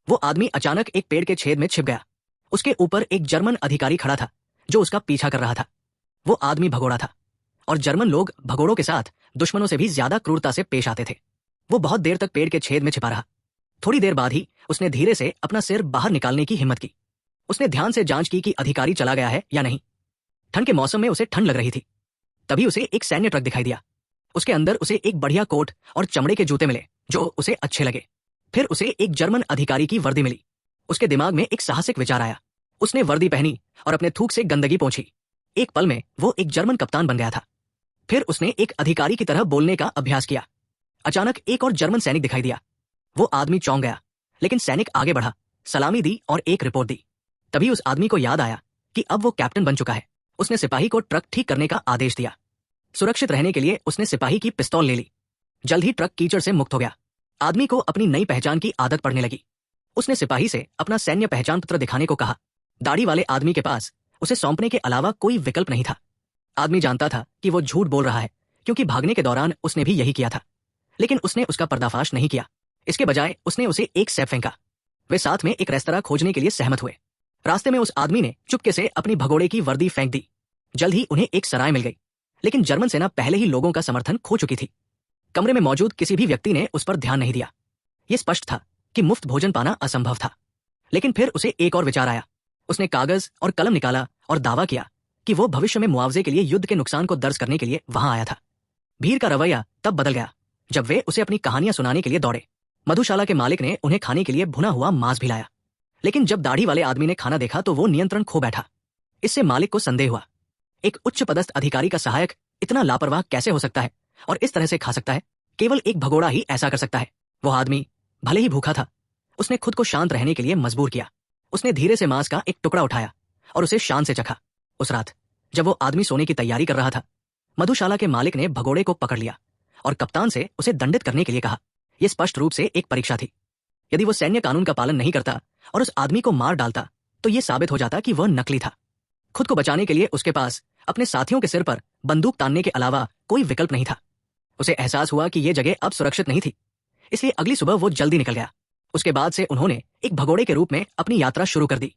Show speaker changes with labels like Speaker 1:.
Speaker 1: वो आदमी अचानक एक पेड़ के छेद में छिप गया। उसके ऊपर एक जर्मन अधिकारी खड़ा था जो उसका पीछा कर रहा था। वो आदमी भगोड़ा था और जर्मन लोग भगोड़ों के साथ दुश्मनों से भी ज्यादा क्रूरता से पेश आते थे। वो बहुत देर तक पेड़ के छेद में छिपा रहा। थोड़ी देर बाद ही उसने धीरे से अपना सिर बाहर निकालने की हिम्मत की। उसने ध्यान से जांच की कि अधिकारी चला गया है या नहीं। ठंड के मौसम में उसे ठंड लग रही थी। तभी उसे एक सैन्य ट्रक दिखाई दिया। उसके अंदर उसे एक बढ़िया कोट और चमड़े के जूते मिले जो उसे अच्छे लगे। फिर उसे एक जर्मन अधिकारी की वर्दी मिली। उसके दिमाग में एक साहसिक विचार आया। उसने वर्दी पहनी और अपने थूक से गंदगी पोंछी। एक पल में वो एक जर्मन कप्तान बन गया था। फिर उसने एक अधिकारी की तरह बोलने का अभ्यास किया। अचानक एक और जर्मन सैनिक दिखाई दिया। वो आदमी चौंक गया, लेकिन सैनिक आगे बढ़ा, सलामी दी और एक रिपोर्ट दी। तभी उस आदमी को याद आया कि अब वो कैप्टन बन चुका है। उसने सिपाही को ट्रक ठीक करने का आदेश दिया। सुरक्षित रहने के लिए उसने सिपाही की पिस्तौल ले ली। जल्द ही ट्रक कीचड़ से मुक्त हो गया। आदमी को अपनी नई पहचान की आदत पड़ने लगी। उसने सिपाही से अपना सैन्य पहचान पत्र दिखाने को कहा। दाढ़ी वाले आदमी के पास उसे सौंपने के अलावा कोई विकल्प नहीं था। आदमी जानता था कि वो झूठ बोल रहा है, क्योंकि भागने के दौरान उसने भी यही किया था। लेकिन उसने उसका पर्दाफाश नहीं किया। इसके बजाय उसने उसे एक सैफ फेंका। वे साथ में एक रेस्तरां खोजने के लिए सहमत हुए। रास्ते में उस आदमी ने चुपके से अपनी भगोड़े की वर्दी फेंक दी। जल्द ही उन्हें एक सराय मिल गई, लेकिन जर्मन सेना पहले ही लोगों का समर्थन खो चुकी थी। कमरे में मौजूद किसी भी व्यक्ति ने उस पर ध्यान नहीं दिया। यह स्पष्ट था कि मुफ्त भोजन पाना असंभव था। लेकिन फिर उसे एक और विचार आया। उसने कागज और कलम निकाला और दावा किया कि वो भविष्य में मुआवजे के लिए युद्ध के नुकसान को दर्ज करने के लिए वहां आया था। भीड़ का रवैया तब बदल गया जब वे उसे अपनी कहानियां सुनाने के लिए दौड़े। मधुशाला के मालिक ने उन्हें खाने के लिए भुना हुआ मांस भी लाया। लेकिन जब दाढ़ी वाले आदमी ने खाना देखा तो वो नियंत्रण खो बैठा। इससे मालिक को संदेह हुआ। एक उच्च पदस्थ अधिकारी का सहायक इतना लापरवाह कैसे हो सकता है और इस तरह से खा सकता है? केवल एक भगोड़ा ही ऐसा कर सकता है। वो आदमी भले ही भूखा था, उसने खुद को शांत रहने के लिए मजबूर किया। उसने धीरे से मांस का एक टुकड़ा उठाया और उसे शान से चखा। उस रात जब वो आदमी सोने की तैयारी कर रहा था, मधुशाला के मालिक ने भगोड़े को पकड़ लिया और कप्तान से उसे दंडित करने के लिए कहा। यह स्पष्ट रूप से एक परीक्षा थी। यदि वो सैन्य कानून का पालन नहीं करता और उस आदमी को मार डालता तो यह साबित हो जाता कि वह नकली था। खुद को बचाने के लिए उसके पास अपने साथियों के सिर पर बंदूक तानने के अलावा कोई विकल्प नहीं था। उसे एहसास हुआ कि यह जगह अब सुरक्षित नहीं थी, इसलिए अगली सुबह वो जल्दी निकल गया। उसके बाद से उन्होंने एक भगोड़े के रूप में अपनी यात्रा शुरू कर दी।